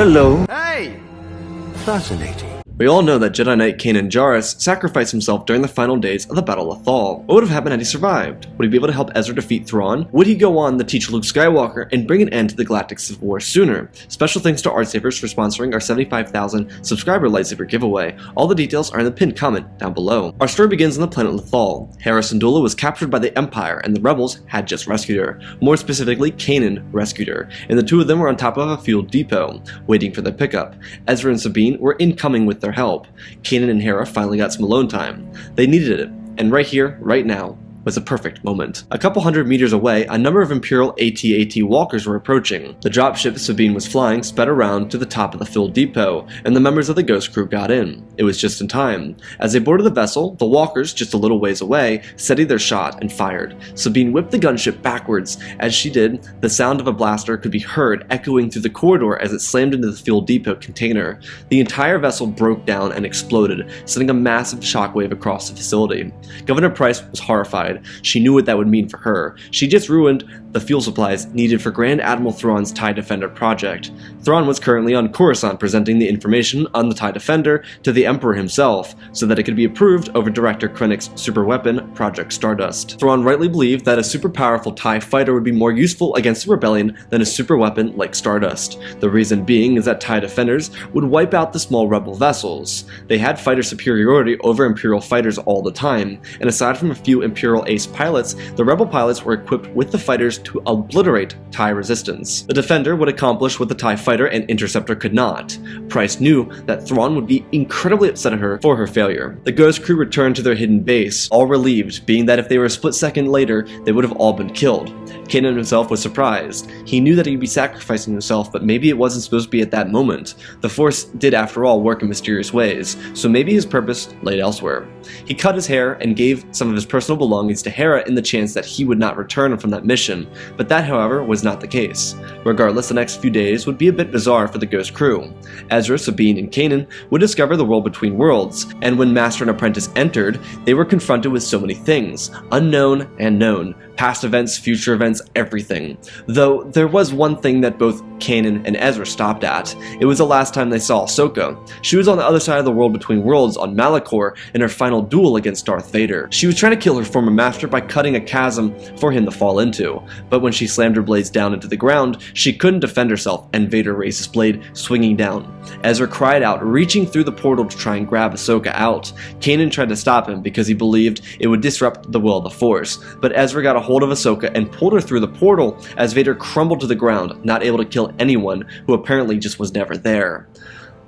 Hello. Hey! Fascinating. We all know that Jedi Knight Kanan Jarrus sacrificed himself during the final days of the Battle of Lothal. What would have happened had he survived? Would he be able to help Ezra defeat Thrawn? Would he go on to teach Luke Skywalker and bring an end to the Galactic Civil War sooner? Special thanks to Artsavers for sponsoring our 75,000 subscriber lightsaber giveaway. All the details are in the pinned comment down below. Our story begins on the planet Lothal. Hera was captured by the Empire and the rebels had just rescued her. More specifically, Kanan rescued her, and the two of them were on top of a fuel depot, waiting for their pickup. Ezra and Sabine were incoming with their help. Kanan and Hera finally got some alone time. They needed it, and right here, right now, was a perfect moment. A couple hundred meters away, a number of Imperial AT-AT walkers were approaching. The dropship Sabine was flying sped around to the top of the fuel depot, and the members of the Ghost crew got in. It was just in time. As they boarded the vessel, the walkers, just a little ways away, steadied their shot and fired. Sabine whipped the gunship backwards. As she did, the sound of a blaster could be heard echoing through the corridor as it slammed into the fuel depot container. The entire vessel broke down and exploded, sending a massive shockwave across the facility. Governor Price was horrified. She knew what that would mean for her. She just ruined the fuel supplies needed for Grand Admiral Thrawn's TIE Defender project. Thrawn was currently on Coruscant presenting the information on the TIE Defender to the Emperor himself, so that it could be approved over Director Krennic's superweapon, Project Stardust. Thrawn rightly believed that a super powerful TIE fighter would be more useful against the rebellion than a superweapon like Stardust. The reason being is that TIE Defenders would wipe out the small rebel vessels. They had fighter superiority over Imperial fighters all the time, and aside from a few Imperial ace pilots, the rebel pilots were equipped with the fighters to obliterate TIE resistance. The Defender would accomplish what the TIE Fighter and Interceptor could not. Price knew that Thrawn would be incredibly upset at her for her failure. The Ghost crew returned to their hidden base, all relieved, being that if they were a split second later, they would have all been killed. Kanan himself was surprised. He knew that he'd be sacrificing himself, but maybe it wasn't supposed to be at that moment. The Force did, after all, work in mysterious ways, so maybe his purpose laid elsewhere. He cut his hair and gave some of his personal belongings to Hera in the chance that he would not return from that mission, but that, however, was not the case. Regardless, the next few days would be a bit bizarre for the Ghost crew. Ezra, Sabine, and Kanan would discover the world between worlds, and when Master and Apprentice entered, they were confronted with so many things, unknown and known. Past events, future events, everything. Though there was one thing that both Kanan and Ezra stopped at. It was the last time they saw Ahsoka. She was on the other side of the world between worlds on Malachor in her final duel against Darth Vader. She was trying to kill her former master by cutting a chasm for him to fall into, but when she slammed her blades down into the ground, she couldn't defend herself and Vader raised his blade, swinging down. Ezra cried out, reaching through the portal to try and grab Ahsoka out. Kanan tried to stop him because he believed it would disrupt the will of the Force, but Ezra got a hold of Ahsoka and pulled her through the portal as Vader crumbled to the ground, not able to kill anyone who apparently just was never there.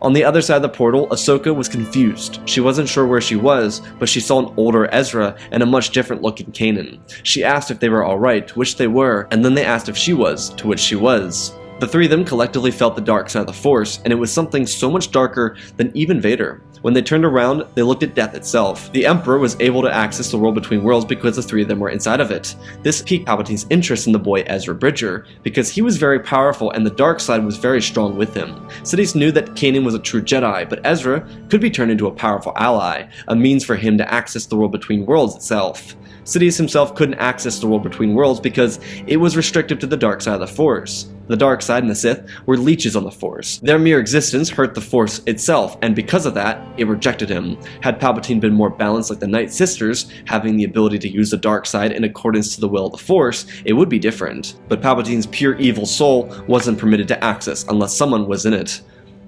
On the other side of the portal, Ahsoka was confused. She wasn't sure where she was, but she saw an older Ezra and a much different looking Kanan. She asked if they were alright, to which they were, and then they asked if she was, to which she was. The three of them collectively felt the dark side of the Force, and it was something so much darker than even Vader. When they turned around, they looked at death itself. The Emperor was able to access the world between worlds because the three of them were inside of it. This piqued Palpatine's interest in the boy Ezra Bridger, because he was very powerful and the dark side was very strong with him. Sidious knew that Kanan was a true Jedi, but Ezra could be turned into a powerful ally, a means for him to access the world between worlds itself. Sidious himself couldn't access the world between worlds because it was restricted to the dark side of the Force. The dark side and the Sith were leeches on the Force. Their mere existence hurt the Force itself, and because of that, it rejected him. Had Palpatine been more balanced like the Night Sisters, having the ability to use the dark side in accordance to the will of the Force, it would be different. But Palpatine's pure evil soul wasn't permitted to access unless someone was in it.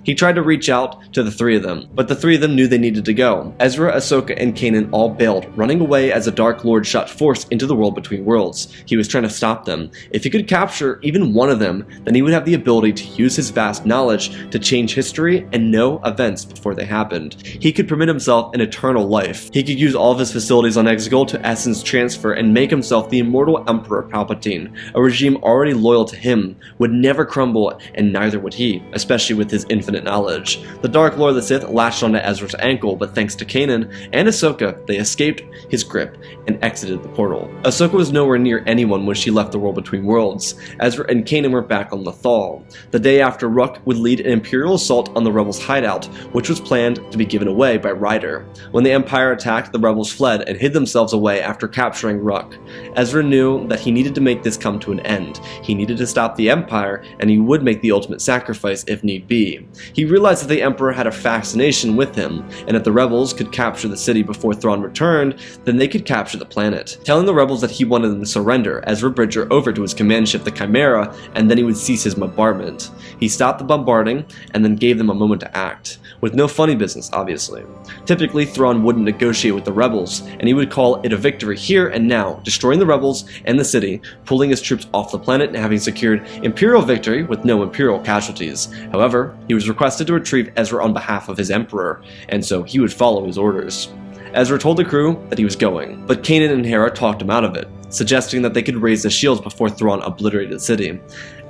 He tried to reach out to the three of them, but the three of them knew they needed to go. Ezra, Ahsoka, and Kanan all bailed, running away as the Dark Lord shot Force into the world between worlds. He was trying to stop them. If he could capture even one of them, then he would have the ability to use his vast knowledge to change history and know events before they happened. He could permit himself an eternal life. He could use all of his facilities on Exegol to essence transfer and make himself the immortal Emperor Palpatine. A regime already loyal to him would never crumble, and neither would he, especially with his infinite infinite knowledge. The Dark Lord of the Sith latched onto Ezra's ankle, but thanks to Kanan and Ahsoka, they escaped his grip and exited the portal. Ahsoka was nowhere near anyone when she left the world between worlds. Ezra and Kanan were back on Lothal. The day after, Rukk would lead an Imperial assault on the rebels' hideout, which was planned to be given away by Ryder. When the Empire attacked, the rebels fled and hid themselves away after capturing Rukk. Ezra knew that he needed to make this come to an end. He needed to stop the Empire, and he would make the ultimate sacrifice if need be. He realized that the Emperor had a fascination with him, and if the rebels could capture the city before Thrawn returned, then they could capture the planet. Telling the rebels that he wanted them to surrender, Ezra bridged over to his command ship, the Chimera, and then he would cease his bombardment. He stopped the bombarding, and then gave them a moment to act. With no funny business, obviously. Typically, Thrawn wouldn't negotiate with the rebels, and he would call it a victory here and now, destroying the rebels and the city, pulling his troops off the planet and having secured Imperial victory with no Imperial casualties. However, he was requested to retrieve Ezra on behalf of his Emperor, and so he would follow his orders. Ezra told the crew that he was going, but Kanan and Hera talked him out of it, suggesting that they could raise the shields before Thrawn obliterated the city.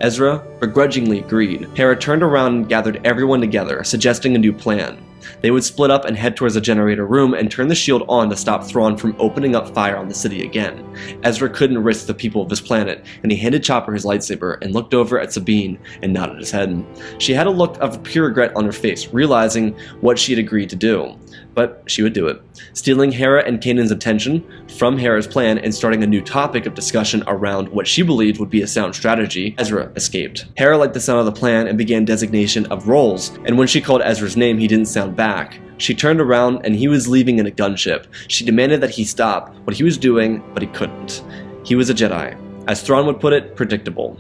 Ezra begrudgingly agreed. Hera turned around and gathered everyone together, suggesting a new plan. They would split up and head towards the generator room and turn the shield on to stop Thrawn from opening up fire on the city again. Ezra couldn't risk the people of his planet, and he handed Chopper his lightsaber and looked over at Sabine and nodded his head. She had a look of pure regret on her face, realizing what she had agreed to do. But she would do it, stealing Hera and Kanan's attention from Hera's plan and starting a new topic of discussion around what she believed would be a sound strategy. Ezra escaped. Hera liked the sound of the plan and began designation of roles, and when she called Ezra's name, he didn't sound back. She turned around and he was leaving in a gunship. She demanded that he stop what he was doing, but he couldn't. He was a Jedi. As Thrawn would put it, predictable.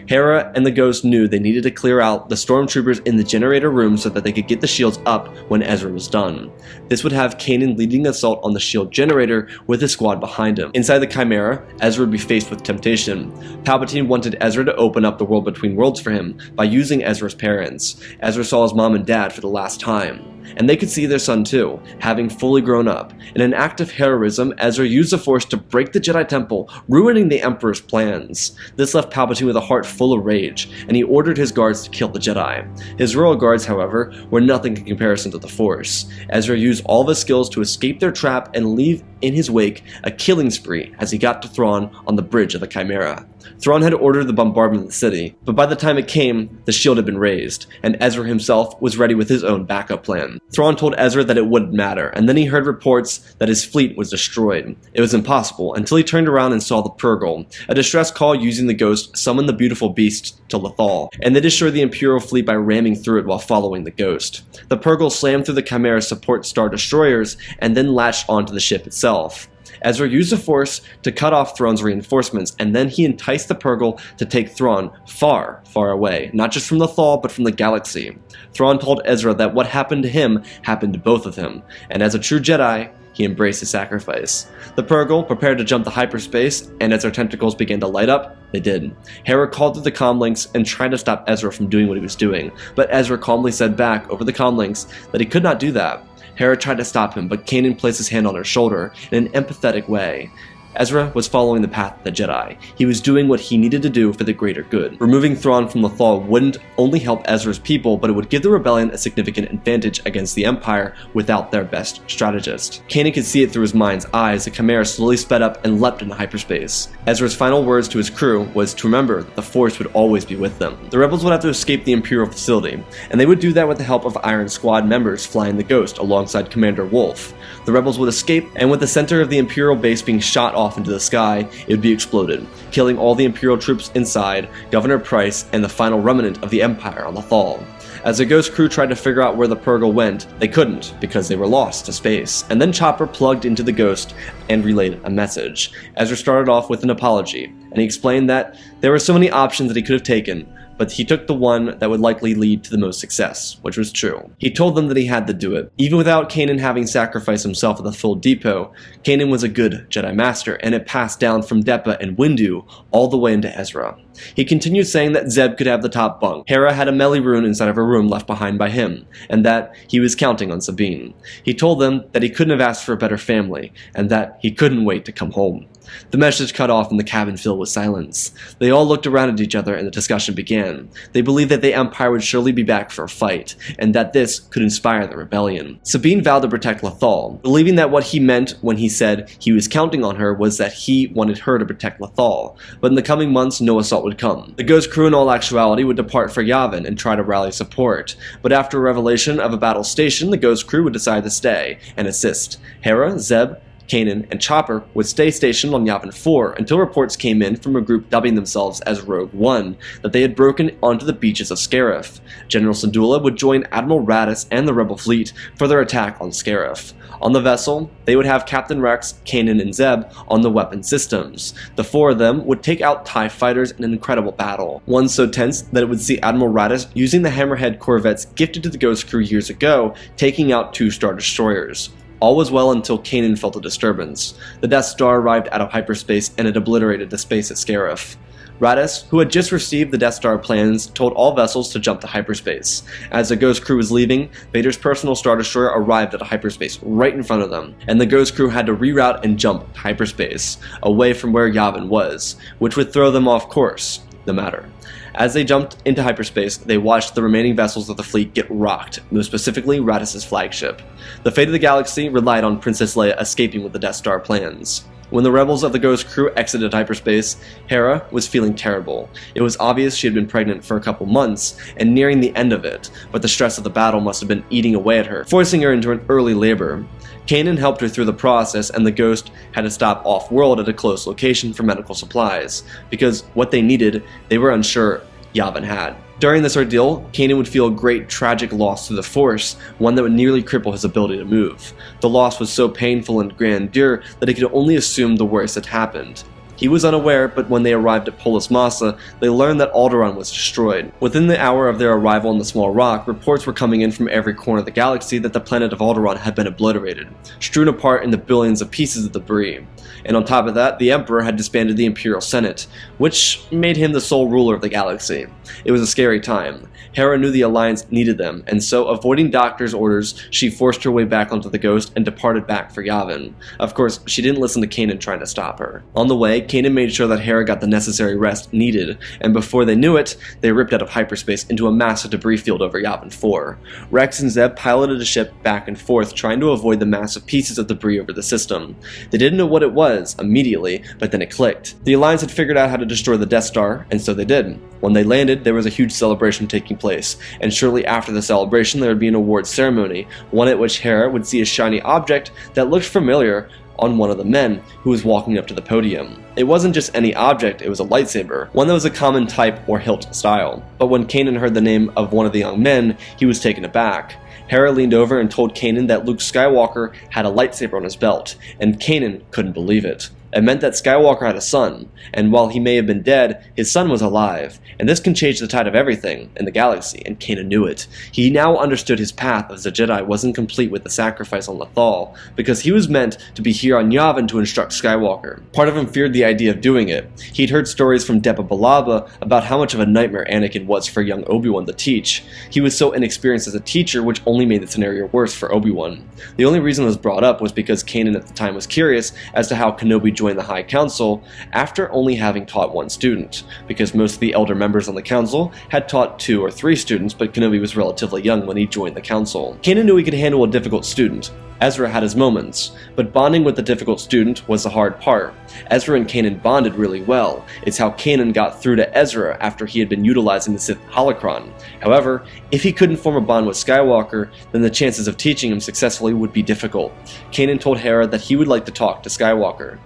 Hera and the Ghost knew they needed to clear out the stormtroopers in the generator room so that they could get the shields up when Ezra was done. This would have Kanan leading the assault on the shield generator with his squad behind him. Inside the Chimera, Ezra would be faced with temptation. Palpatine wanted Ezra to open up the world between worlds for him by using Ezra's parents. Ezra saw his mom and dad for the last time, and they could see their son too, having fully grown up. In an act of heroism, Ezra used the Force to break the Jedi Temple, ruining the Emperor's plans. This left Palpatine with a heart full of rage, and he ordered his guards to kill the Jedi. His royal guards, however, were nothing in comparison to the Force. Ezra used all of his skills to escape their trap and leave in his wake a killing spree as he got to Thrawn on the bridge of the Chimera. Thrawn had ordered the bombardment of the city, but by the time it came, the shield had been raised, and Ezra himself was ready with his own backup plan. Thrawn told Ezra that it wouldn't matter, and then he heard reports that his fleet was destroyed. It was impossible, until he turned around and saw the Purrgil. A distress call using the Ghost summoned the beautiful beast to Lothal, and they destroyed the Imperial fleet by ramming through it while following the Ghost. The Purrgil slammed through the Chimera's support star destroyers, and then latched onto the ship itself. Ezra used the Force to cut off Thrawn's reinforcements, and then he enticed the Purrgil to take Thrawn far, far away, not just from Lothal, but from the galaxy. Thrawn told Ezra that what happened to him happened to both of them, and as a true Jedi, he embraced his sacrifice. The Purrgil prepared to jump to hyperspace, and as their tentacles began to light up, they did. Hera called through the comlinks and tried to stop Ezra from doing what he was doing, but Ezra calmly said back over the comlinks that he could not do that. Hera tried to stop him, but Kanan placed his hand on her shoulder in an empathetic way. Ezra was following the path of the Jedi. He was doing what he needed to do for the greater good. Removing Thrawn from Lothal wouldn't only help Ezra's people, but it would give the rebellion a significant advantage against the Empire without their best strategist. Kanan could see it through his mind's eyes. The Chimera slowly sped up and leapt into hyperspace. Ezra's final words to his crew was to remember that the Force would always be with them. The rebels would have to escape the Imperial facility, and they would do that with the help of Iron Squad members flying the Ghost alongside Commander Wolffe. The rebels would escape, and with the center of the Imperial base being shot off into the sky, it would be exploded, killing all the Imperial troops inside, Governor Price, and the final remnant of the Empire on Lothal. As the Ghost crew tried to figure out where the Purrgil went, they couldn't, because they were lost to space. And then Chopper plugged into the Ghost and relayed a message. Ezra started off with an apology, and he explained that there were so many options that he could have taken, but he took the one that would likely lead to the most success, which was true. He told them that he had to do it. Even without Kanan having sacrificed himself at the full depot, Kanan was a good Jedi Master, and it passed down from Depa and Windu all the way into Ezra. He continued saying that Zeb could have the top bunk. Hera had a melee rune inside of a room left behind by him, and that he was counting on Sabine. He told them that he couldn't have asked for a better family, and that he couldn't wait to come home. The message cut off and the cabin filled with silence. They all looked around at each other and the discussion began. They believed that the Empire would surely be back for a fight, and that this could inspire the rebellion. Sabine vowed to protect Lothal, believing that what he meant when he said he was counting on her was that he wanted her to protect Lothal, but in the coming months no assault would come. The Ghost crew in all actuality would depart for Yavin and try to rally support, but after a revelation of a battle station, the Ghost crew would decide to stay and assist. Hera, Zeb, Kanan, and Chopper would stay stationed on Yavin 4 until reports came in from a group dubbing themselves as Rogue One that they had broken onto the beaches of Scarif. General Syndulla would join Admiral Raddus and the Rebel fleet for their attack on Scarif. On the vessel, they would have Captain Rex, Kanan, and Zeb on the weapon systems. The four of them would take out TIE fighters in an incredible battle, one so tense that it would see Admiral Raddus using the Hammerhead corvettes gifted to the Ghost crew years ago, taking out 2 Star Destroyers. All was well until Kanan felt a disturbance. The Death Star arrived out of hyperspace and it obliterated the space at Scarif. Raddus, who had just received the Death Star plans, told all vessels to jump to hyperspace. As the Ghost crew was leaving, Vader's personal Star Destroyer arrived at a hyperspace right in front of them, and the Ghost crew had to reroute and jump to hyperspace, away from where Yavin was, which would throw them off course, no matter. As they jumped into hyperspace, they watched the remaining vessels of the fleet get rocked, most specifically Raddus's flagship. The fate of the galaxy relied on Princess Leia escaping with the Death Star plans. When the rebels of the Ghost crew exited hyperspace, Hera was feeling terrible. It was obvious she had been pregnant for a couple months, and nearing the end of it, but the stress of the battle must have been eating away at her, forcing her into an early labor. Kanan helped her through the process, and the Ghost had to stop off-world at a close location for medical supplies, because what they needed, they were unsure Yavin had. During this ordeal, Kanan would feel a great tragic loss to the Force, one that would nearly cripple his ability to move. The loss was so painful and grandeur that he could only assume the worst had happened. He was unaware, but when they arrived at Polis Massa, they learned that Alderaan was destroyed. Within the hour of their arrival on the small rock, reports were coming in from every corner of the galaxy that the planet of Alderaan had been obliterated, strewn apart into billions of pieces of debris. And on top of that, the Emperor had disbanded the Imperial Senate, which made him the sole ruler of the galaxy. It was a scary time. Hera knew the Alliance needed them, and so, avoiding Doctor's orders, she forced her way back onto the Ghost and departed back for Yavin. Of course, she didn't listen to Kanan trying to stop her. On the way, Kanan made sure that Hera got the necessary rest needed, and before they knew it, they ripped out of hyperspace into a massive debris field over Yavin 4. Rex and Zeb piloted a ship back and forth, trying to avoid the massive pieces of debris over the system. They didn't know what it was immediately, but then it clicked. The Alliance had figured out how to destroy the Death Star, and so they did. When they landed, there was a huge celebration taking place, and shortly after the celebration there would be an awards ceremony, one at which Hera would see a shiny object that looked familiar on one of the men who was walking up to the podium. It wasn't just any object, it was a lightsaber, one that was a common type or hilt style. But when Kanan heard the name of one of the young men, he was taken aback. Hera leaned over and told Kanan that Luke Skywalker had a lightsaber on his belt, and Kanan couldn't believe it. It meant that Skywalker had a son, and while he may have been dead, his son was alive, and this can change the tide of everything in the galaxy, and Kanan knew it. He now understood his path as a Jedi wasn't complete with the sacrifice on Lothal, because he was meant to be here on Yavin to instruct Skywalker. Part of him feared the idea of doing it. He'd heard stories from Depa Billaba about how much of a nightmare Anakin was for young Obi-Wan to teach. He was so inexperienced as a teacher, which only made the scenario worse for Obi-Wan. The only reason it was brought up was because Kanan at the time was curious as to how Kenobi joined the High Council after only having taught one student, because most of the elder members on the council had taught 2 or 3 students, but Kenobi was relatively young when he joined the council. Kanan knew he could handle a difficult student. Ezra had his moments, but bonding with the difficult student was the hard part. Ezra and Kanan bonded really well. It's how Kanan got through to Ezra after he had been utilizing the Sith holocron. However, if he couldn't form a bond with Skywalker, then the chances of teaching him successfully would be difficult. Kanan told Hera that he would like to talk to Skywalker.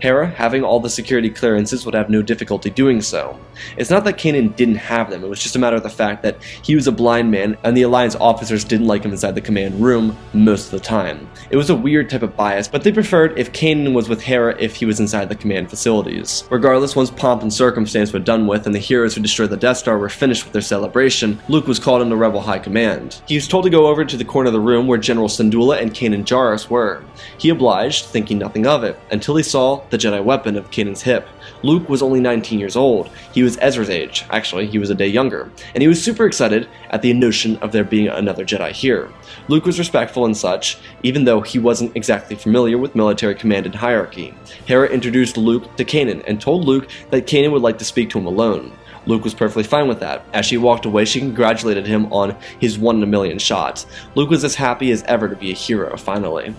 Hera, having all the security clearances, would have no difficulty doing so. It's not that Kanan didn't have them, it was just a matter of the fact that he was a blind man and the Alliance officers didn't like him inside the command room most of the time. It was a weird type of bias, but they preferred if Kanan was with Hera if he was inside the command facilities. Regardless, once pomp and circumstance were done with and the heroes who destroyed the Death Star were finished with their celebration, Luke was called into Rebel High Command. He was told to go over to the corner of the room where General Syndulla and Kanan Jarrus were. He obliged, thinking nothing of it, until he saw the Jedi weapon of Kanan's hip. Luke was only 19 years old. He was Ezra's age. Actually, he was a day younger. And he was super excited at the notion of there being another Jedi here. Luke was respectful and such, even though he wasn't exactly familiar with military command and hierarchy. Hera introduced Luke to Kanan and told Luke that Kanan would like to speak to him alone. Luke was perfectly fine with that. As she walked away, she congratulated him on his 1 in a million shot. Luke was as happy as ever to be a hero, finally.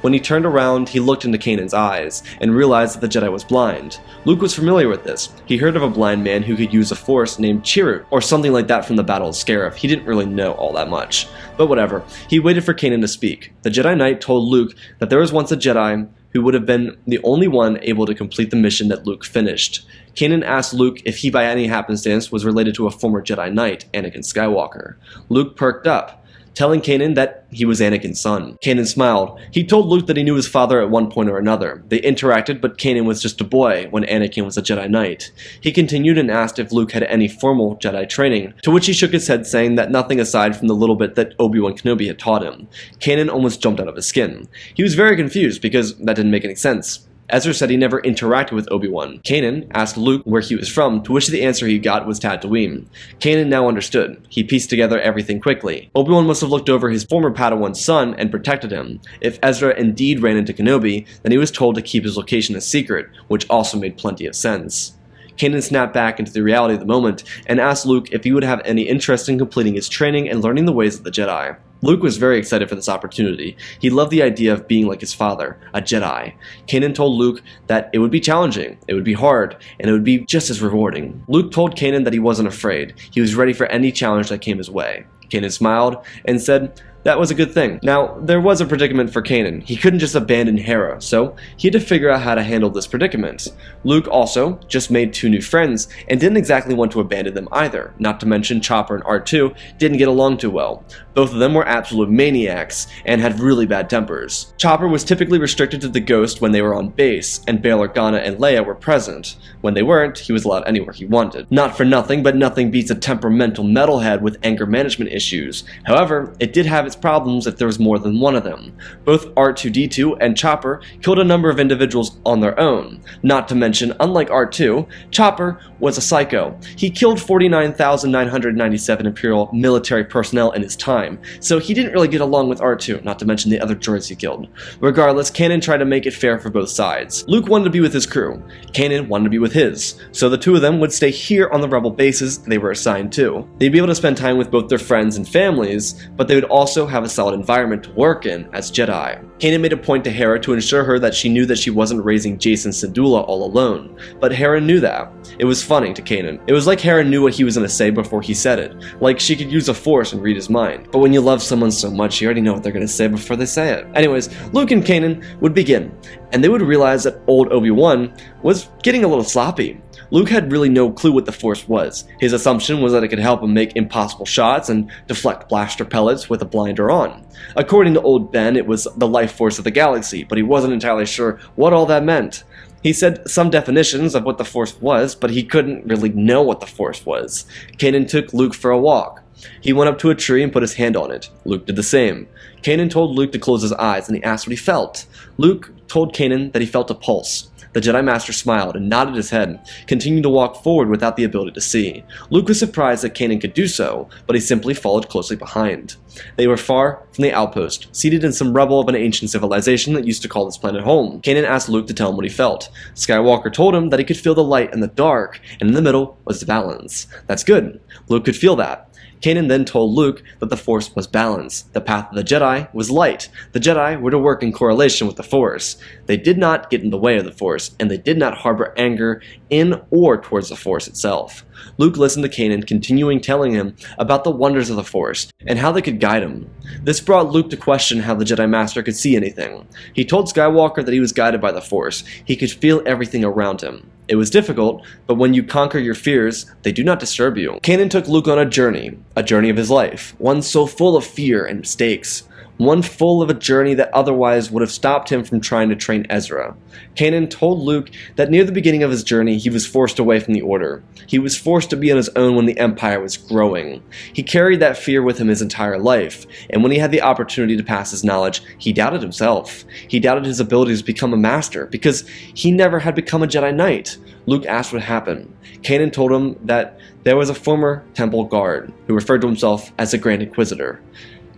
When he turned around, he looked into Kanan's eyes and realized that the Jedi was blind. Luke was familiar with this. He heard of a blind man who could use a force named Chirrut, or something like that from the Battle of Scarif. He didn't really know all that much. But whatever. He waited for Kanan to speak. The Jedi Knight told Luke that there was once a Jedi who would have been the only one able to complete the mission that Luke finished. Kanan asked Luke if he by any happenstance was related to a former Jedi Knight, Anakin Skywalker. Luke perked up, telling Kanan that he was Anakin's son. Kanan smiled. He told Luke that he knew his father at one point or another. They interacted, but Kanan was just a boy when Anakin was a Jedi Knight. He continued and asked if Luke had any formal Jedi training, to which he shook his head saying that nothing aside from the little bit that Obi-Wan Kenobi had taught him. Kanan almost jumped out of his skin. He was very confused because that didn't make any sense. Ezra said he never interacted with Obi-Wan. Kanan asked Luke where he was from, to which the answer he got was Tatooine. Kanan now understood. He pieced together everything quickly. Obi-Wan must have looked over his former Padawan's son and protected him. If Ezra indeed ran into Kenobi, then he was told to keep his location a secret, which also made plenty of sense. Kanan snapped back into the reality of the moment and asked Luke if he would have any interest in completing his training and learning the ways of the Jedi. Luke was very excited for this opportunity. He loved the idea of being like his father, a Jedi. Kanan told Luke that it would be challenging, it would be hard, and it would be just as rewarding. Luke told Kanan that he wasn't afraid. He was ready for any challenge that came his way. Kanan smiled and said that was a good thing. Now, there was a predicament for Kanan. He couldn't just abandon Hera, so he had to figure out how to handle this predicament. Luke also just made 2 new friends and didn't exactly want to abandon them either. Not to mention Chopper and R2 didn't get along too well. Both of them were absolute maniacs and had really bad tempers. Chopper was typically restricted to the Ghost when they were on base, and Bail Organa and Leia were present. When they weren't, he was allowed anywhere he wanted. Not for nothing, but nothing beats a temperamental metalhead with anger management issues. However, it did have its problems if there was more than one of them. Both R2-D2 and Chopper killed a number of individuals on their own. Not to mention, unlike R2, Chopper was a psycho. He killed 49,997 Imperial military personnel in his time, so he didn't really get along with R2, not to mention the other droids he killed. Regardless, Kanan tried to make it fair for both sides. Luke wanted to be with his crew. Kanan wanted to be with his, so the 2 of them would stay here on the rebel bases they were assigned to. They'd be able to spend time with both their friends and families, but they would also have a solid environment to work in as Jedi. Kanan made a point to Hera to ensure her that she knew that she wasn't raising Jacen Syndulla all alone, but Hera knew that. It was funny to Kanan. It was like Hera knew what he was going to say before he said it, like she could use a force and read his mind. But when you love someone so much, you already know what they're going to say before they say it. Anyways, Luke and Kanan would begin, and they would realize that old Obi-Wan was getting a little sloppy. Luke had really no clue what the Force was. His assumption was that it could help him make impossible shots and deflect blaster pellets with a blinder on. According to old Ben, it was the life force of the galaxy, but he wasn't entirely sure what all that meant. He said some definitions of what the Force was, but he couldn't really know what the Force was. Kanan took Luke for a walk. He went up to a tree and put his hand on it. Luke did the same. Kanan told Luke to close his eyes, and he asked what he felt. Luke told Kanan that he felt a pulse. The Jedi Master smiled and nodded his head, continuing to walk forward without the ability to see. Luke was surprised that Kanan could do so, but he simply followed closely behind. They were far from the outpost, seated in some rubble of an ancient civilization that used to call this planet home. Kanan asked Luke to tell him what he felt. Skywalker told him that he could feel the light and the dark, and in the middle was the balance. That's good. Luke could feel that. Kanan then told Luke that the Force was balance. The path of the Jedi was light. The Jedi were to work in correlation with the Force. They did not get in the way of the Force, and they did not harbor anger in or towards the Force itself. Luke listened to Kanan, continuing telling him about the wonders of the Force and how they could guide him. This brought Luke to question how the Jedi Master could see anything. He told Skywalker that he was guided by the Force. He could feel everything around him. It was difficult, but when you conquer your fears, they do not disturb you. Kanan took Luke on a journey of his life, one so full of fear and mistakes. one full of a journey that otherwise would have stopped him from trying to train Ezra. Kanan told Luke that near the beginning of his journey he was forced away from the Order. He was forced to be on his own when the Empire was growing. He carried that fear with him his entire life, and when he had the opportunity to pass his knowledge, he doubted himself. He doubted his abilities to become a master, because he never had become a Jedi Knight. Luke asked what happened. Kanan told him that there was a former temple guard who referred to himself as the Grand Inquisitor.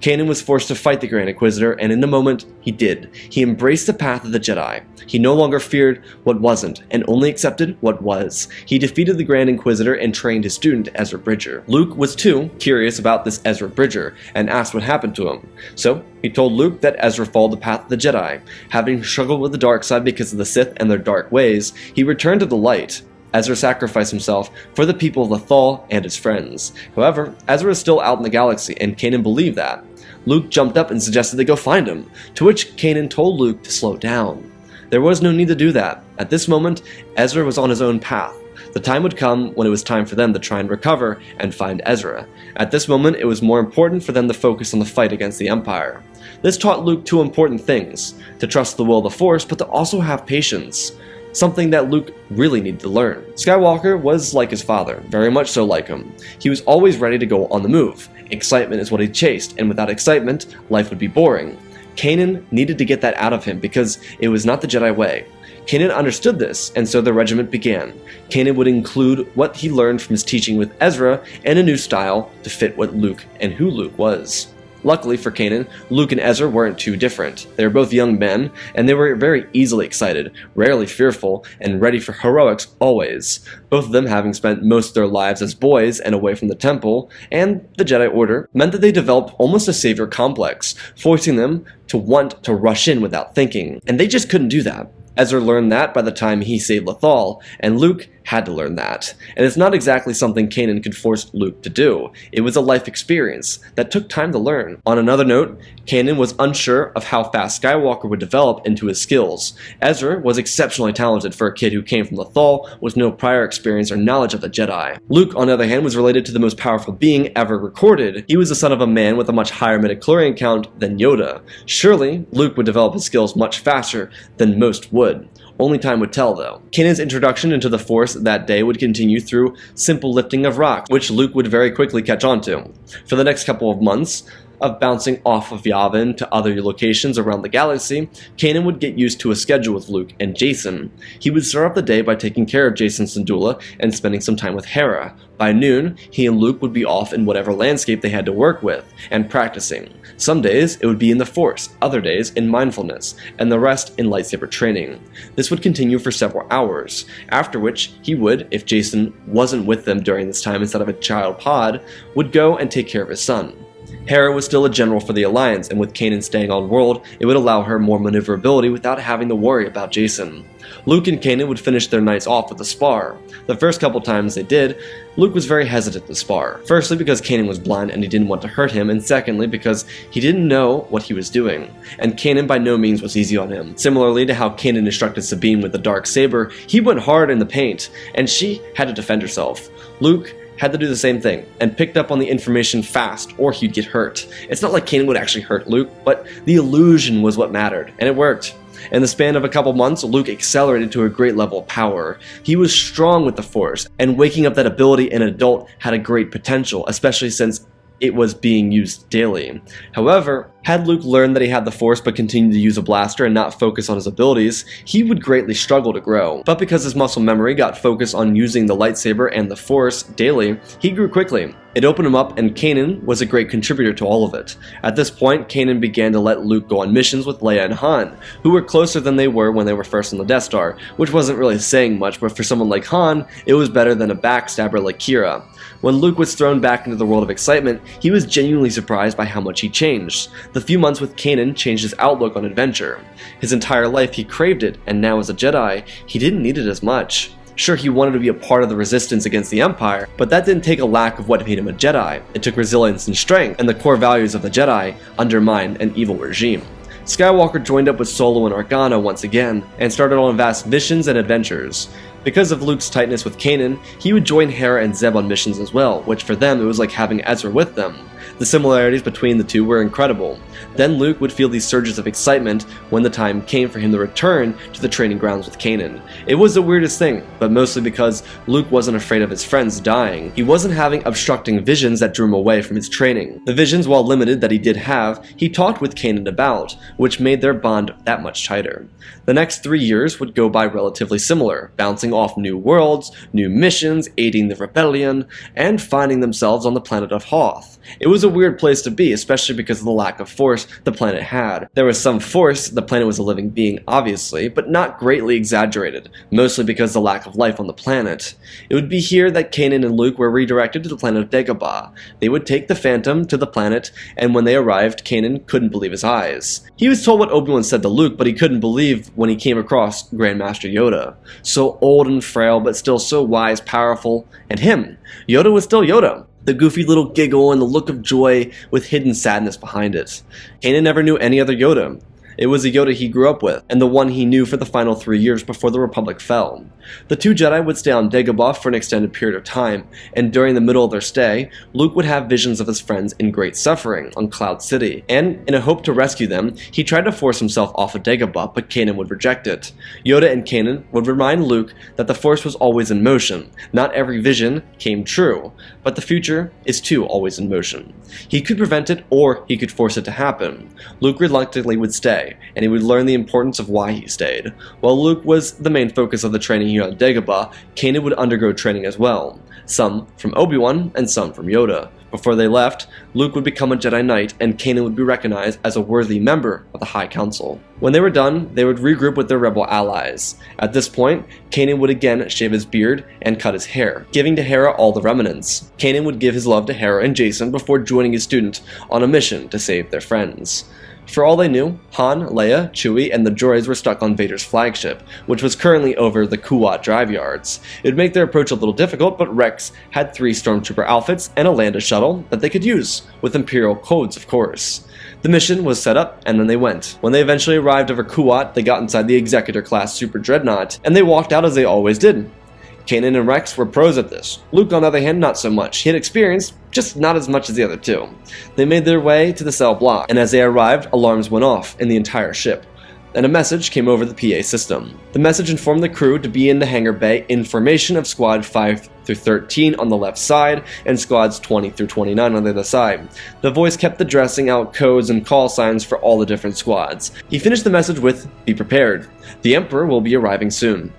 Kanan was forced to fight the Grand Inquisitor, and in a moment, he did. He embraced the path of the Jedi. He no longer feared what wasn't, and only accepted what was. He defeated the Grand Inquisitor and trained his student, Ezra Bridger. Luke was too curious about this Ezra Bridger, and asked what happened to him. So, he told Luke that Ezra followed the path of the Jedi. Having struggled with the dark side because of the Sith and their dark ways, he returned to the light. Ezra sacrificed himself for the people of Lothal and his friends. However, Ezra is still out in the galaxy, and Kanan believed that. Luke jumped up and suggested they go find him, to which Kanan told Luke to slow down. There was no need to do that. At this moment, Ezra was on his own path. The time would come when it was time for them to try and recover and find Ezra. At this moment, it was more important for them to focus on the fight against the Empire. This taught Luke two important things: to trust the will of the Force, but to also have patience. Something that Luke really needed to learn. Skywalker was like his father, very much so like him. He was always ready to go on the move. Excitement is what he chased, and without excitement, life would be boring. Kanan needed to get that out of him because it was not the Jedi way. Kanan understood this, and so the regiment began. Kanan would include what he learned from his teaching with Ezra and a new style to fit what Luke and who Luke was. Luckily for Kanan, Luke and Ezra weren't too different. They were both young men, and they were very easily excited, rarely fearful, and ready for heroics always. Both of them having spent most of their lives as boys and away from the Temple, and the Jedi Order, meant that they developed almost a savior complex, forcing them to want to rush in without thinking. And they just couldn't do that. Ezra learned that by the time he saved Lothal, and Luke had to learn that. And it's not exactly something Kanan could force Luke to do. It was a life experience that took time to learn. On another note, Kanan was unsure of how fast Skywalker would develop into his skills. Ezra was exceptionally talented for a kid who came from Lothal with no prior experience or knowledge of the Jedi. Luke, on the other hand, was related to the most powerful being ever recorded. He was the son of a man with a much higher midichlorian count than Yoda. Surely, Luke would develop his skills much faster than most would. Only time would tell, though. Kanan's introduction into the Force that day would continue through simple lifting of rocks, which Luke would very quickly catch on to. For the next couple of months of bouncing off of Yavin to other locations around the galaxy, Kanan would get used to a schedule with Luke and Jason. He would start off the day by taking care of Jason Syndulla and spending some time with Hera. By noon, he and Luke would be off in whatever landscape they had to work with, and practicing. Some days, it would be in the Force, other days in mindfulness, and the rest in lightsaber training. This would continue for several hours, after which he would, if Jason wasn't with them during this time instead of a child pod, would go and take care of his son. Hera was still a general for the Alliance, and with Kanan staying on world, it would allow her more maneuverability without having to worry about Jason. Luke and Kanan would finish their nights off with a spar. The first couple times they did, Luke was very hesitant to spar. Firstly because Kanan was blind and he didn't want to hurt him, and secondly because he didn't know what he was doing. And Kanan by no means was easy on him. Similarly to how Kanan instructed Sabine with the dark saber, he went hard in the paint, and she had to defend herself. Luke had to do the same thing, and picked up on the information fast, or he'd get hurt. It's not like Kanan would actually hurt Luke, but the illusion was what mattered, and it worked. In the span of a couple months, Luke accelerated to a great level of power. He was strong with the Force, and waking up that ability in an adult had a great potential, especially since it was being used daily. However, had Luke learned that he had the Force but continued to use a blaster and not focus on his abilities, he would greatly struggle to grow. But because his muscle memory got focused on using the lightsaber and the Force daily, he grew quickly. It opened him up, and Kanan was a great contributor to all of it. At this point, Kanan began to let Luke go on missions with Leia and Han, who were closer than they were when they were first on the Death Star, which wasn't really saying much, but for someone like Han, it was better than a backstabber like Hera. When Luke was thrown back into the world of excitement, he was genuinely surprised by how much he changed. The few months with Kanan changed his outlook on adventure. His entire life he craved it, and now as a Jedi, he didn't need it as much. Sure, he wanted to be a part of the resistance against the Empire, but that didn't take a lack of what made him a Jedi. It took resilience and strength, and the core values of the Jedi undermine an evil regime. Skywalker joined up with Solo and Organa once again, and started on vast missions and adventures. Because of Luke's tightness with Kanan, he would join Hera and Zeb on missions as well, which for them it was like having Ezra with them. The similarities between the two were incredible. Then Luke would feel these surges of excitement when the time came for him to return to the training grounds with Kanan. It was the weirdest thing, but mostly because Luke wasn't afraid of his friends dying. He wasn't having obstructing visions that drew him away from his training. The visions, while limited, that he did have, he talked with Kanan about, which made their bond that much tighter. The next 3 years would go by relatively similar, bouncing off new worlds, new missions, aiding the rebellion, and finding themselves on the planet of Hoth. It was a weird place to be, especially because of the lack of force the planet had. There was some force, the planet was a living being obviously, but not greatly exaggerated, mostly because of the lack of life on the planet. It would be here that Kanan and Luke were redirected to the planet of Dagobah. They would take the Phantom to the planet, and when they arrived, Kanan couldn't believe his eyes. He was told what Obi-Wan said to Luke, but he couldn't believe when he came across Grandmaster Yoda. So old and frail, but still so wise, powerful, and him. Yoda was still Yoda. The goofy little giggle and the look of joy with hidden sadness behind it. Kanan never knew any other Yoda. It was the Yoda he grew up with, and the one he knew for the final 3 years before the Republic fell. The two Jedi would stay on Dagobah for an extended period of time, and during the middle of their stay, Luke would have visions of his friends in great suffering on Cloud City, and in a hope to rescue them, he tried to force himself off of Dagobah, but Kanan would reject it. Yoda and Kanan would remind Luke that the Force was always in motion. Not every vision came true, but the future is too always in motion. He could prevent it, or he could force it to happen. Luke reluctantly would stay, and he would learn the importance of why he stayed. While Luke was the main focus of the training here on Dagobah, Kanan would undergo training as well. Some from Obi-Wan, and some from Yoda. Before they left, Luke would become a Jedi Knight, and Kanan would be recognized as a worthy member of the High Council. When they were done, they would regroup with their rebel allies. At this point, Kanan would again shave his beard and cut his hair, giving to Hera all the remnants. Kanan would give his love to Hera and Jason before joining his student on a mission to save their friends. For all they knew, Han, Leia, Chewie, and the droids were stuck on Vader's flagship, which was currently over the Kuat drive yards. It would make their approach a little difficult, but Rex had 3 stormtrooper outfits and a Landa shuttle that they could use, with Imperial codes of course. The mission was set up, and then they went. When they eventually arrived over Kuat, they got inside the Executor-class Super Dreadnought, and they walked out as they always did. Kanan and Rex were pros at this. Luke, on the other hand, not so much. He had experience, just not as much as the other two. They made their way to the cell block, and as they arrived, alarms went off in the entire ship, and a message came over the PA system. The message informed the crew to be in the hangar bay in formation of Squad 5 through 13 on the left side, and Squads 20 through 29 on the other side. The voice kept addressing out codes and call signs for all the different squads. He finished the message with, "Be prepared. The Emperor will be arriving soon."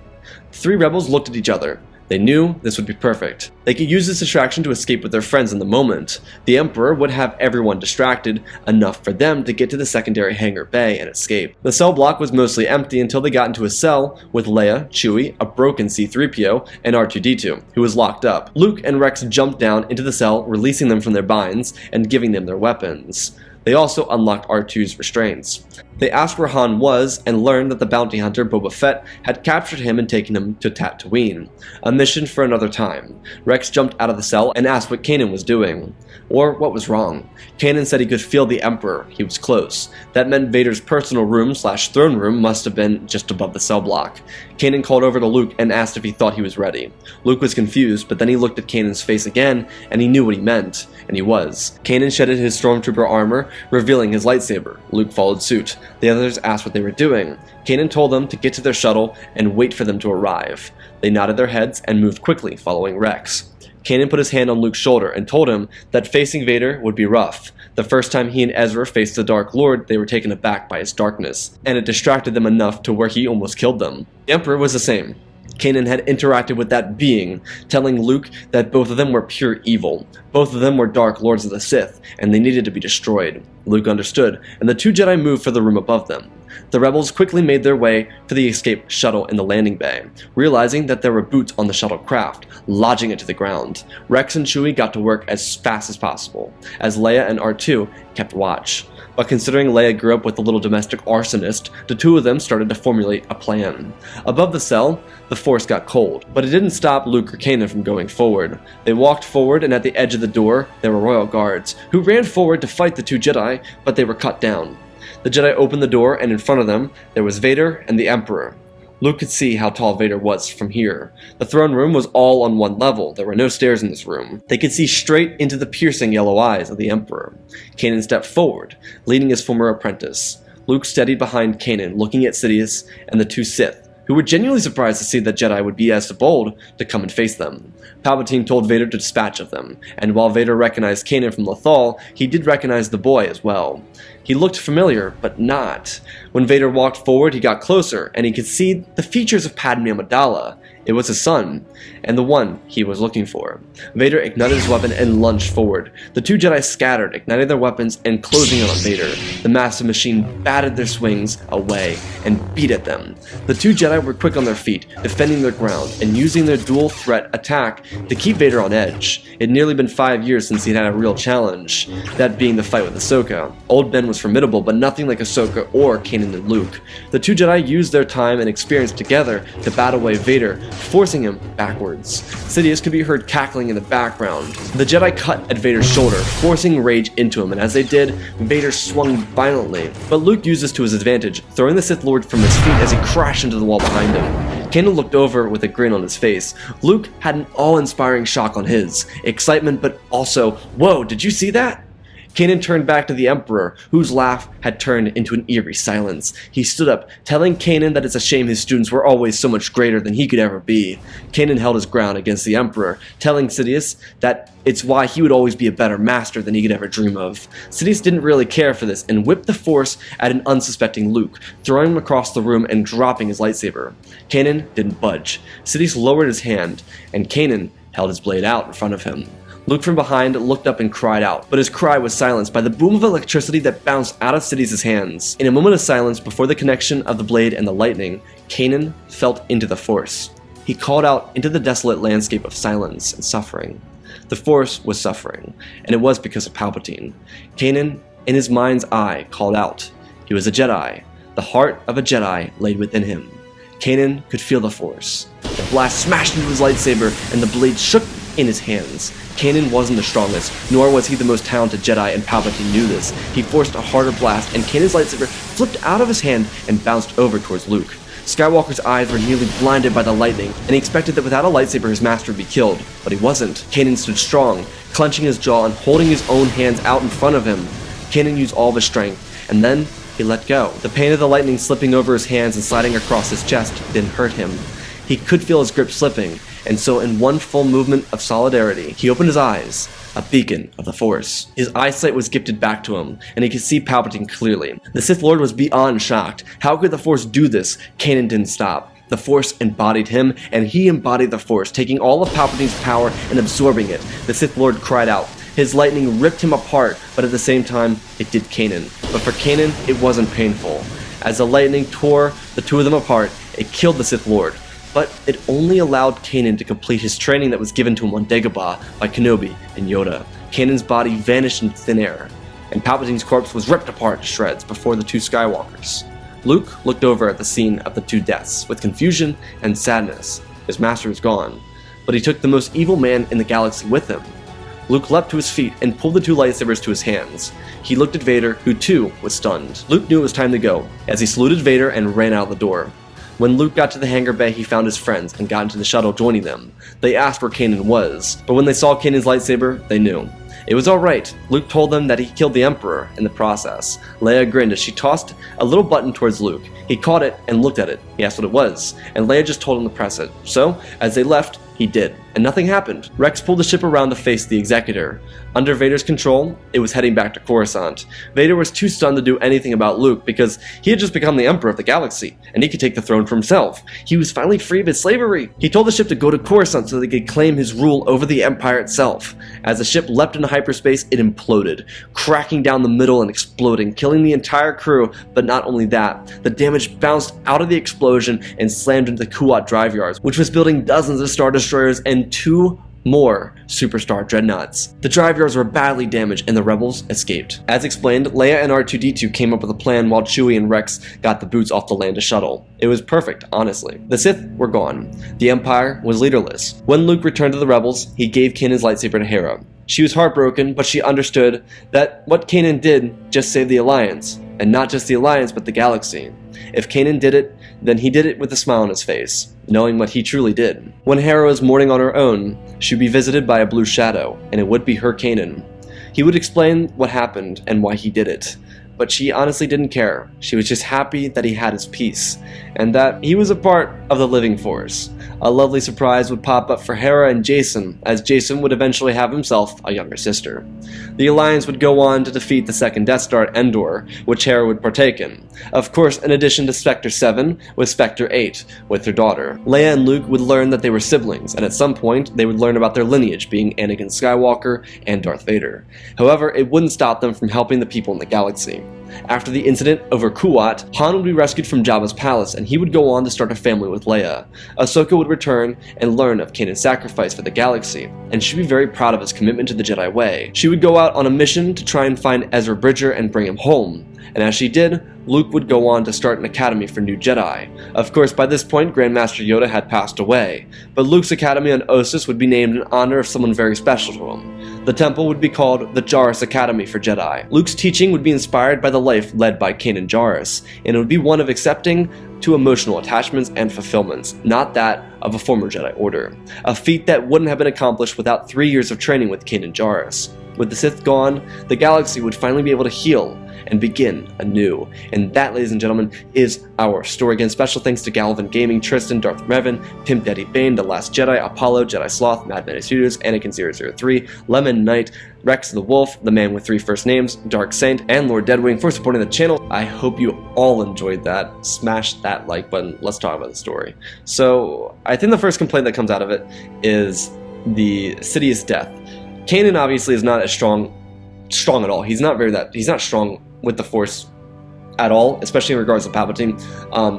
The 3 rebels looked at each other. They knew this would be perfect. They could use this distraction to escape with their friends in the moment. The Emperor would have everyone distracted, enough for them to get to the secondary hangar bay and escape. The cell block was mostly empty until they got into a cell with Leia, Chewie, a broken C-3PO, and R2-D2, who was locked up. Luke and Rex jumped down into the cell, releasing them from their binds and giving them their weapons. They also unlocked R2's restraints. They asked where Han was and learned that the bounty hunter Boba Fett had captured him and taken him to Tatooine. A mission for another time. Rex jumped out of the cell and asked what Kanan was doing. Or what was wrong. Kanan said he could feel the Emperor. He was close. That meant Vader's personal room/throne room must have been just above the cell block. Kanan called over to Luke and asked if he thought he was ready. Luke was confused, but then he looked at Kanan's face again and he knew what he meant. And he was. Kanan shedded his stormtrooper armor, revealing his lightsaber. Luke followed suit. The others asked what they were doing. Kanan told them to get to their shuttle and wait for them to arrive. They nodded their heads and moved quickly, following Rex. Kanan put his hand on Luke's shoulder and told him that facing Vader would be rough. The first time he and Ezra faced the Dark Lord, they were taken aback by his darkness, and it distracted them enough to where he almost killed them. The Emperor was the same. Kanan had interacted with that being, telling Luke that both of them were pure evil. Both of them were Dark Lords of the Sith, and they needed to be destroyed. Luke understood, and the 2 Jedi moved for the room above them. The rebels quickly made their way for the escape shuttle in the landing bay, realizing that there were boots on the shuttlecraft, lodging it to the ground. Rex and Chewie got to work as fast as possible, as Leia and R2 kept watch. But considering Leia grew up with a little domestic arsonist, the 2 of them started to formulate a plan. Above the cell, the Force got cold, but it didn't stop Luke or Kanan from going forward. They walked forward, and at the edge of the door, there were royal guards, who ran forward to fight the 2 Jedi, but they were cut down. The Jedi opened the door, and in front of them, there was Vader and the Emperor. Luke could see how tall Vader was from here. The throne room was all on one level. There were no stairs in this room. They could see straight into the piercing yellow eyes of the Emperor. Kanan stepped forward, leading his former apprentice. Luke steadied behind Kanan, looking at Sidious and the two Sith, who were genuinely surprised to see that Jedi would be as bold to come and face them. Palpatine told Vader to dispatch of them, and while Vader recognized Kanan from Lothal, he did recognize the boy as well. He looked familiar, but not. When Vader walked forward, he got closer, and he could see the features of Padme Amidala. It was his son, and the one he was looking for. Vader ignited his weapon and lunged forward. The two Jedi scattered, igniting their weapons and closing in on Vader. The massive machine batted their swings away and beat at them. The two Jedi were quick on their feet, defending their ground, and using their dual threat attack to keep Vader on edge. It had nearly been 5 years since he'd had a real challenge, that being the fight with Ahsoka. Old Ben was formidable, but nothing like Ahsoka or Kanan and Luke. The two Jedi used their time and experience together to bat away Vader, forcing him backwards. Sidious could be heard cackling in the background. The Jedi cut at Vader's shoulder, forcing rage into him, and as they did, Vader swung violently. But Luke used this to his advantage, throwing the Sith Lord from his feet as he crashed into the wall behind him. Kanan looked over with a grin on his face. Luke had an awe-inspiring shock on his. Excitement, but also, whoa, did you see that? Kanan turned back to the Emperor, whose laugh had turned into an eerie silence. He stood up, telling Kanan that it's a shame his students were always so much greater than he could ever be. Kanan held his ground against the Emperor, telling Sidious that it's why he would always be a better master than he could ever dream of. Sidious didn't really care for this and whipped the Force at an unsuspecting Luke, throwing him across the room and dropping his lightsaber. Kanan didn't budge. Sidious lowered his hand, and Kanan held his blade out in front of him. Luke from behind looked up and cried out, but his cry was silenced by the boom of electricity that bounced out of Sidious's hands. In a moment of silence before the connection of the blade and the lightning, Kanan felt into the Force. He called out into the desolate landscape of silence and suffering. The Force was suffering, and it was because of Palpatine. Kanan, in his mind's eye, called out. He was a Jedi. The heart of a Jedi laid within him. Kanan could feel the Force. The blast smashed into his lightsaber, and the blade shook in his hands. Kanan wasn't the strongest, nor was he the most talented Jedi, and Palpatine knew this. He forced a harder blast, and Kanan's lightsaber flipped out of his hand and bounced over towards Luke. Skywalker's eyes were nearly blinded by the lightning, and he expected that without a lightsaber his master would be killed, but he wasn't. Kanan stood strong, clenching his jaw and holding his own hands out in front of him. Kanan used all of his strength, and then he let go. The pain of the lightning slipping over his hands and sliding across his chest didn't hurt him. He could feel his grip slipping, and so in one full movement of solidarity, he opened his eyes, a beacon of the Force. His eyesight was gifted back to him, and he could see Palpatine clearly. The Sith Lord was beyond shocked. How could the Force do this? Kanan didn't stop. The Force embodied him, and he embodied the Force, taking all of Palpatine's power and absorbing it. The Sith Lord cried out. His lightning ripped him apart, but at the same time, it did Kanan. But for Kanan, it wasn't painful. As the lightning tore the two of them apart, it killed the Sith Lord. But it only allowed Kanan to complete his training that was given to him on Dagobah by Kenobi and Yoda. Kanan's body vanished into thin air, and Palpatine's corpse was ripped apart to shreds before the two Skywalkers. Luke looked over at the scene of the two deaths with confusion and sadness. His master was gone, but he took the most evil man in the galaxy with him. Luke leapt to his feet and pulled the two lightsabers to his hands. He looked at Vader, who too was stunned. Luke knew it was time to go, as he saluted Vader and ran out the door. When Luke got to the hangar bay, he found his friends and got into the shuttle joining them. They asked where Kanan was, but when they saw Kanan's lightsaber, they knew. It was alright. Luke told them that he killed the Emperor in the process. Leia grinned as she tossed a little button towards Luke. He caught it and looked at it. He asked what it was, and Leia just told him to press it. So, as they left, he did, and nothing happened. Rex pulled the ship around to face the Executor. Under Vader's control, it was heading back to Coruscant. Vader was too stunned to do anything about Luke because he had just become the Emperor of the galaxy, and he could take the throne for himself. He was finally free of his slavery. He told the ship to go to Coruscant so they could claim his rule over the Empire itself. As the ship leapt into hyperspace, it imploded, cracking down the middle and exploding, killing the entire crew. But not only that, the damage bounced out of the explosion and slammed into the Kuat drive yards, which was building dozens of Star Destroyers and 2 more superstar dreadnoughts. The drive yards were badly damaged and the rebels escaped. As explained, Leia and R2-D2 came up with a plan while Chewie and Rex got the boots off the Landa shuttle. It was perfect, honestly. The Sith were gone. The Empire was leaderless. When Luke returned to the rebels, he gave Kanan's lightsaber to Hera. She was heartbroken, but she understood that what Kanan did just saved the Alliance, and not just the Alliance, but the galaxy. If Kanan did it, then he did it with a smile on his face, knowing what he truly did. When Hera was mourning on her own, she would be visited by a blue shadow, and it would be her Kanan. He would explain what happened and why he did it, but she honestly didn't care. She was just happy that he had his peace, and that he was a part of the living force. A lovely surprise would pop up for Hera and Jason, as Jason would eventually have himself a younger sister. The Alliance would go on to defeat the second Death Star at Endor, which Hera would partake in. Of course, in addition to Spectre 7, was Spectre 8, with her daughter. Leia and Luke would learn that they were siblings, and at some point, they would learn about their lineage, being Anakin Skywalker and Darth Vader. However, it wouldn't stop them from helping the people in the galaxy. After the incident over Kuat, Han would be rescued from Jabba's palace, and he would go on to start a family with Leia. Ahsoka would return and learn of Kanan's sacrifice for the galaxy, and she'd be very proud of his commitment to the Jedi way. She would go out on a mission to try and find Ezra Bridger and bring him home, and as she did, Luke would go on to start an academy for new Jedi. Of course, by this point, Grandmaster Yoda had passed away, but Luke's academy on Ossus would be named in honor of someone very special to him. The temple would be called the Jarrus Academy for Jedi. Luke's teaching would be inspired by the life led by Kanan Jarrus, and it would be one of accepting to emotional attachments and fulfillments, not that of a former Jedi Order. A feat that wouldn't have been accomplished without 3 years of training with Kanan Jarrus. With the Sith gone, the galaxy would finally be able to heal and begin anew. And that, ladies and gentlemen, is our story. Again, special thanks to Galvin Gaming, Tristan, Darth Revan, Pimp Daddy Bane, The Last Jedi, Apollo, Jedi Sloth, Mad Manny Studios, Anakin 003, Lemon Knight, Rex the Wolf, The Man with 3 First Names, Dark Saint, and Lord Deadwing for supporting the channel. I hope you all enjoyed that. Smash that like button. Let's talk about the story. So, I think the first complaint that comes out of it is the Sidious death. Kanan obviously is not as strong at all. He's not strong with the Force at all, especially in regards to Palpatine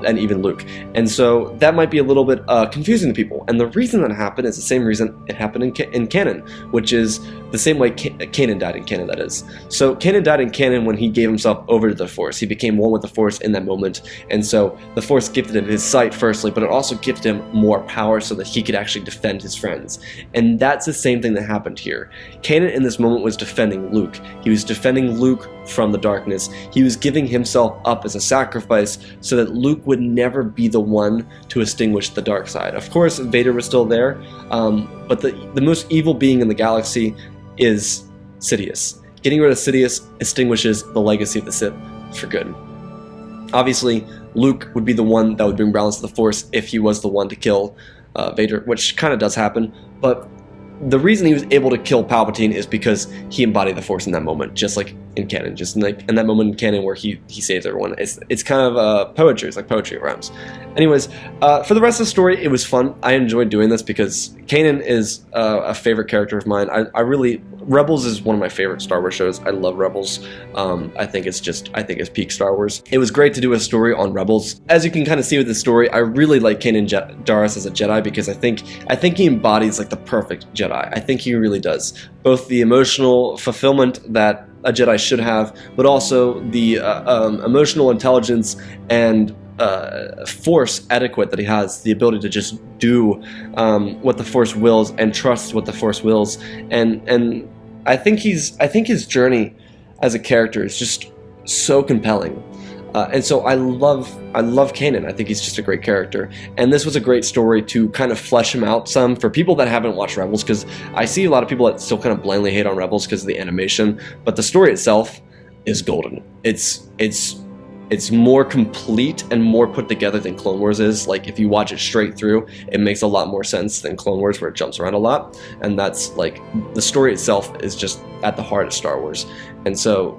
and even Luke. And so that might be a little bit confusing to people. And the reason that happened is the same reason it happened in canon, which is the same way Kanan died in canon, that is. So Kanan died in canon when he gave himself over to the Force. He became one with the Force in that moment. And so the Force gifted him his sight firstly, but it also gifted him more power so that he could actually defend his friends. And that's the same thing that happened here. Kanan in this moment was defending Luke. He was defending Luke from the darkness. He was giving himself up as a sacrifice so that Luke would never be the one to extinguish the dark side. Of course, Vader was still there, but the most evil being in the galaxy is Sidious. Getting rid of Sidious extinguishes the legacy of the Sith for good. Obviously, Luke would be the one that would bring balance to the Force if he was the one to kill Vader, which kind of does happen, but the reason he was able to kill Palpatine is because he embodied the Force in that moment, just like in canon, just in that moment in canon where he saves everyone. It's kind of poetry. It's like poetry rhymes. Anyways, for the rest of the story, it was fun. I enjoyed doing this because Kanan is a favorite character of mine. Rebels is one of my favorite Star Wars shows. I love Rebels. I think it's peak Star Wars. It was great to do a story on Rebels. As you can kind of see with the story, I really like Kanan Jarrus as a Jedi because I think he embodies like the perfect Jedi. I think he really does. Both the emotional fulfillment that a Jedi should have, but also the emotional intelligence and Force etiquette that he has, the ability to just do what the Force wills and trust what the Force wills, and I think his journey as a character is just so compelling, and so I love Kanan. I think he's just a great character, and this was a great story to kind of flesh him out some for people that haven't watched Rebels, because I see a lot of people that still kind of blindly hate on Rebels because of the animation, but the story itself is golden. It's more complete and more put together than Clone Wars is. Like, if you watch it straight through, it makes a lot more sense than Clone Wars, where it jumps around a lot. And that's, like, the story itself is just at the heart of Star Wars. And so,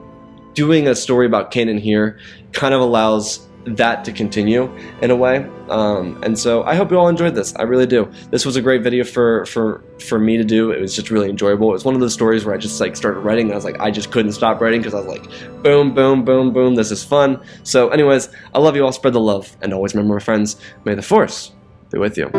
doing a story about Kanan here kind of allows that to continue in a way. And so, I hope you all enjoyed this. I really do. This was a great video for me to do. It was just really enjoyable. It was one of those stories where I just like started writing and I was like, I just couldn't stop writing because I was like, boom, boom, boom, boom, this is fun. So anyways, I love you all, spread the love, and always remember, my friends, may the Force be with you.